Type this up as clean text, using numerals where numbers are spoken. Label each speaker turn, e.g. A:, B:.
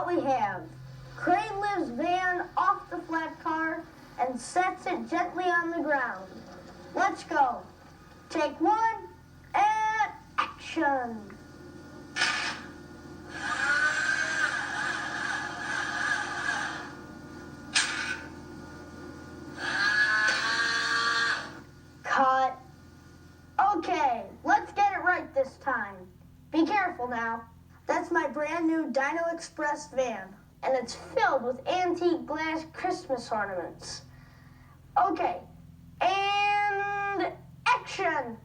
A: what we have. Crane lifts Van off the flat car and sets it gently on the ground. Let's go. Take one, and action. Cut. Okay, let's get it right this time. Be careful now. That's my brand new Dino Express van, and it's filled with antique glass Christmas ornaments. Okay, and action.